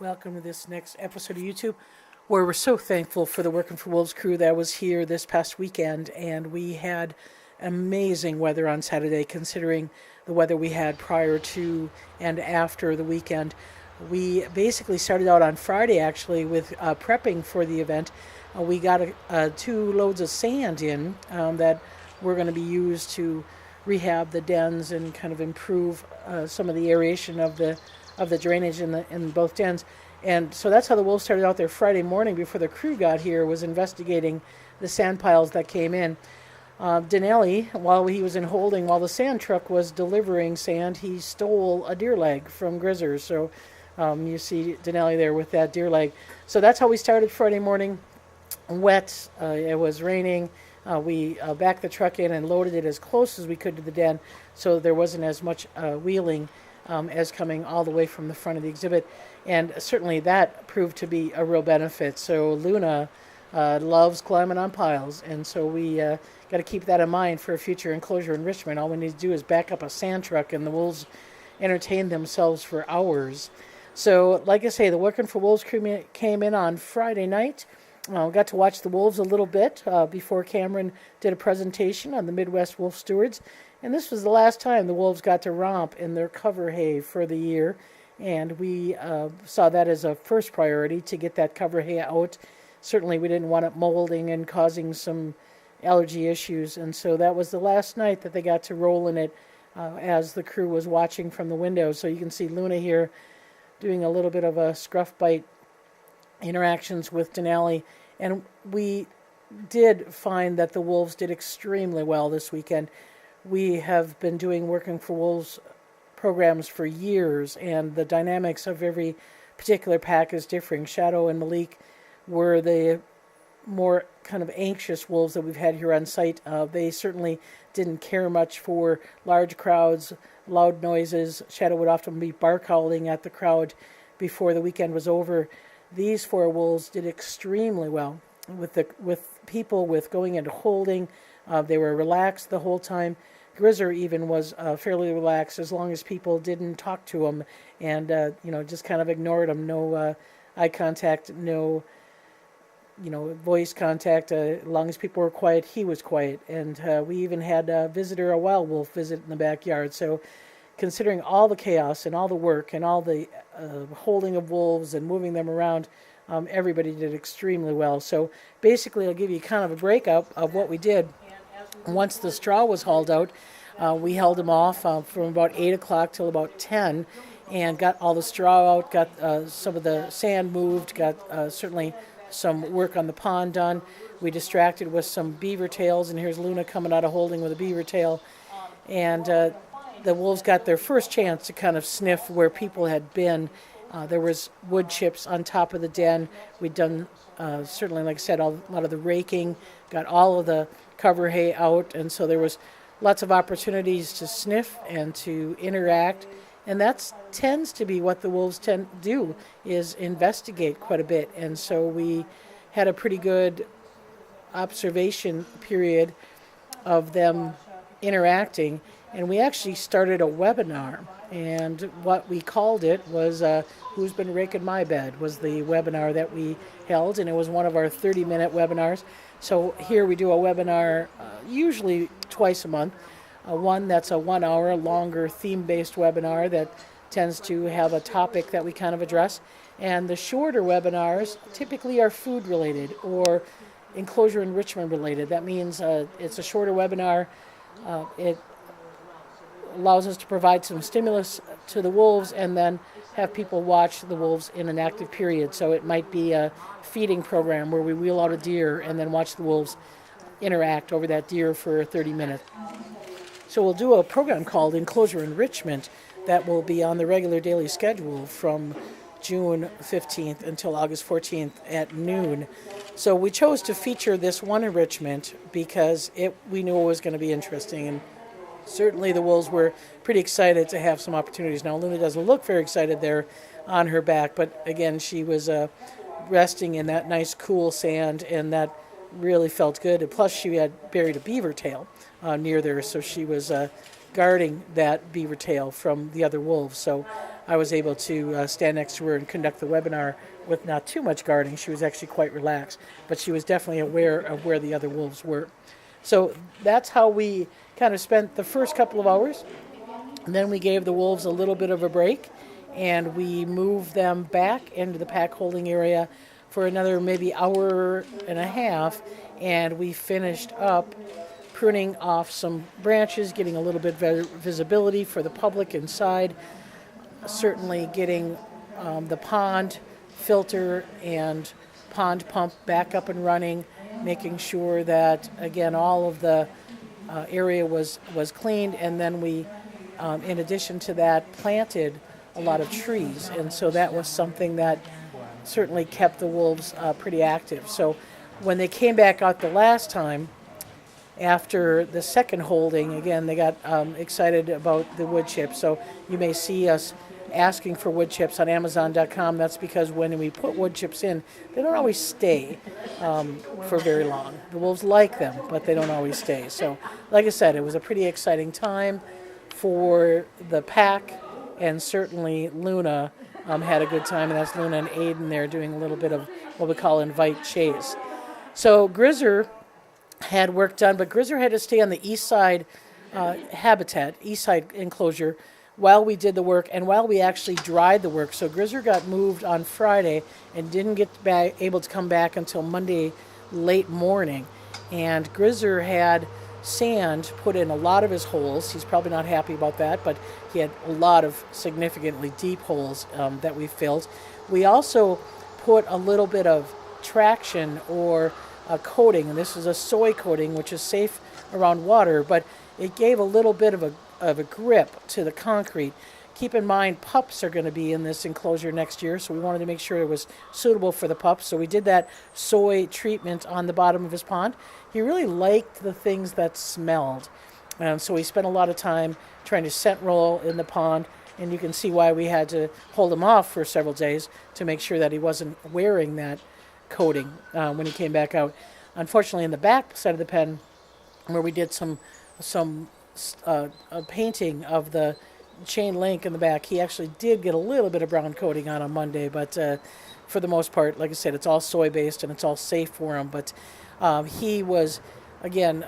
Welcome to this next episode of YouTube, where we're so thankful for the Working for Wolves crew that was here this past weekend, and we had amazing weather on Saturday, considering the weather we had prior to and after the weekend. We basically started out on Friday, actually, with prepping for the event. We got 2 loads of sand in that we're going to be used to rehab the dens and kind of improve some of the aeration of the drainage in both dens. And so that's how the wolves started out there Friday morning before the crew got here, was investigating the sand piles that came in. Denelli, while he was in holding, while the sand truck was delivering sand, he stole a deer leg from Grizz. So you see Denelli there with that deer leg. So that's how we started Friday morning. Wet, it was raining. We backed the truck in and loaded it as close as we could to the den, so there wasn't as much wheeling as coming all the way from the front of the exhibit. And certainly that proved to be a real benefit. So Luna loves climbing on piles, and so we got to keep that in mind for a future enclosure enrichment. All we need to do is back up a sand truck, and the wolves entertain themselves for hours. So, like I say, the Working for Wolves crew came in on Friday night. Got to watch the wolves a little bit before Cameron did a presentation on the Midwest Wolf Stewards. And this was the last time the wolves got to romp in their cover hay for the year. And we saw that as a first priority, to get that cover hay out. Certainly we didn't want it molding and causing some allergy issues. And so that was the last night that they got to roll in it as the crew was watching from the window. So you can see Luna here doing a little bit of a scruff bite interactions with Denali, and we did find that the wolves did extremely well this weekend. We have been doing Working for Wolves programs for years, and the dynamics of every particular pack is differing. Shadow and Malik were the more kind of anxious wolves that we've had here on site. They certainly didn't care much for large crowds, loud noises. Shadow would often be bark howling at the crowd before the weekend was over. These 4 wolves did extremely well with people, with going into holding. They were relaxed the whole time. Grizz even was fairly relaxed as long as people didn't talk to him and just kind of ignored him. No eye contact, no voice contact. As long as people were quiet, he was quiet. And we even had a visitor, a wild wolf, visit in the backyard. So considering all the chaos and all the work and all the holding of wolves and moving them around, everybody did extremely well. So basically, I'll give you kind of a breakup of what we did. Once the straw was hauled out, we held them off from about 8 o'clock till about 10 and got all the straw out, got some of the sand moved, got certainly some work on the pond done. We distracted with some beaver tails, and here's Luna coming out of holding with a beaver tail. And the wolves got their first chance to kind of sniff where people had been. There was wood chips on top of the den. We'd done, certainly, like I said, a lot of the raking, got all of the cover hay out, and so there was lots of opportunities to sniff and to interact. And that tends to be what the wolves tend to do, is investigate quite a bit. And so we had a pretty good observation period of them interacting. And we actually started a webinar, and what we called it was Who's Been Raking My Bed was the webinar that we held, and it was one of our 30-minute webinars. So here we do a webinar usually twice a month, one that's a 1 hour longer theme-based webinar that tends to have a topic that we kind of address, and the shorter webinars typically are food related or enclosure enrichment related. That means it's a shorter webinar. It allows us to provide some stimulus to the wolves and then have people watch the wolves in an active period. So it might be a feeding program where we wheel out a deer and then watch the wolves interact over that deer for 30 minutes. So we'll do a program called Enclosure Enrichment that will be on the regular daily schedule from June 15th until August 14th at noon. So we chose to feature this one enrichment because we knew it was going to be interesting, and certainly the wolves were pretty excited to have some opportunities. Now, Luna doesn't look very excited there on her back, but again, she was resting in that nice cool sand, and that really felt good. And plus, she had buried a beaver tail near there, so she was guarding that beaver tail from the other wolves. So I was able to stand next to her and conduct the webinar with not too much guarding. She was actually quite relaxed, but she was definitely aware of where the other wolves were. So that's how we kind of spent the first couple of hours. And then we gave the wolves a little bit of a break, and we moved them back into the pack holding area for another maybe hour and a half, and we finished up pruning off some branches, getting a little bit visibility for the public inside, certainly getting the pond filter and pond pump back up and running, making sure that, again, all of the area was cleaned, and then we, in addition to that, planted a lot of trees, and so that was something that certainly kept the wolves pretty active. So when they came back out the last time, after the second holding, again, they got excited about the wood chips. So you may see us asking for wood chips on Amazon.com. That's because when we put wood chips in, they don't always stay for very long. The wolves like them, but they don't always stay. So, like I said, it was a pretty exciting time for the pack, and certainly Luna had a good time, and that's Luna and Aiden there doing a little bit of what we call invite chase. So Grizz had work done, but Grizz had to stay on the east side habitat, east side enclosure, while we did the work and while we actually dried the work. So Grizz got moved on Friday and didn't get able to come back until Monday late morning. And Grizz had sand put in a lot of his holes. He's probably not happy about that, but he had a lot of significantly deep holes that we filled. We also put a little bit of traction or a coating, and this is a soy coating, which is safe around water, but it gave a little bit of a grip to the concrete. Keep in mind, pups are going to be in this enclosure next year, so we wanted to make sure it was suitable for the pups. So we did that soy treatment on the bottom of his pond. He really liked the things that smelled, and so we spent a lot of time trying to scent roll in the pond, and you can see why we had to hold him off for several days to make sure that he wasn't wearing that coating when he came back out. Unfortunately, in the back side of the pen, where we did some painting of the chain link in the back, he actually did get a little bit of brown coating on Monday, but for the most part, like I said, it's all soy based and it's all safe for him. But he was, again,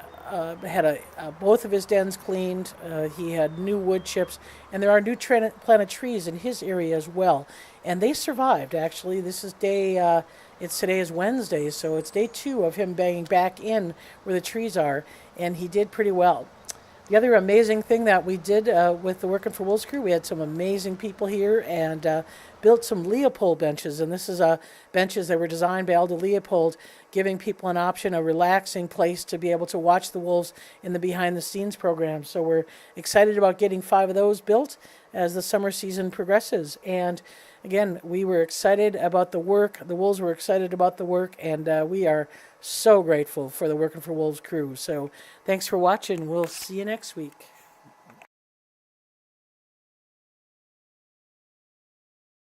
had both of his dens cleaned. He had new wood chips, and there are new planted trees in his area as well, and they survived. Actually, this is today is Wednesday, so it's day 2 of him banging back in where the trees are, and he did pretty well. The other amazing thing that we did with the Working for Wolves crew, we had some amazing people here and built some Leopold benches. And this is benches that were designed by Aldo Leopold, giving people an option, a relaxing place to be able to watch the wolves in the behind-the-scenes program. So we're excited about getting 5 of those built as the summer season progresses. And again, we were excited about the work. The wolves were excited about the work, and we are so grateful for the Working for Wolves crew. So thanks for watching. We'll see you next week.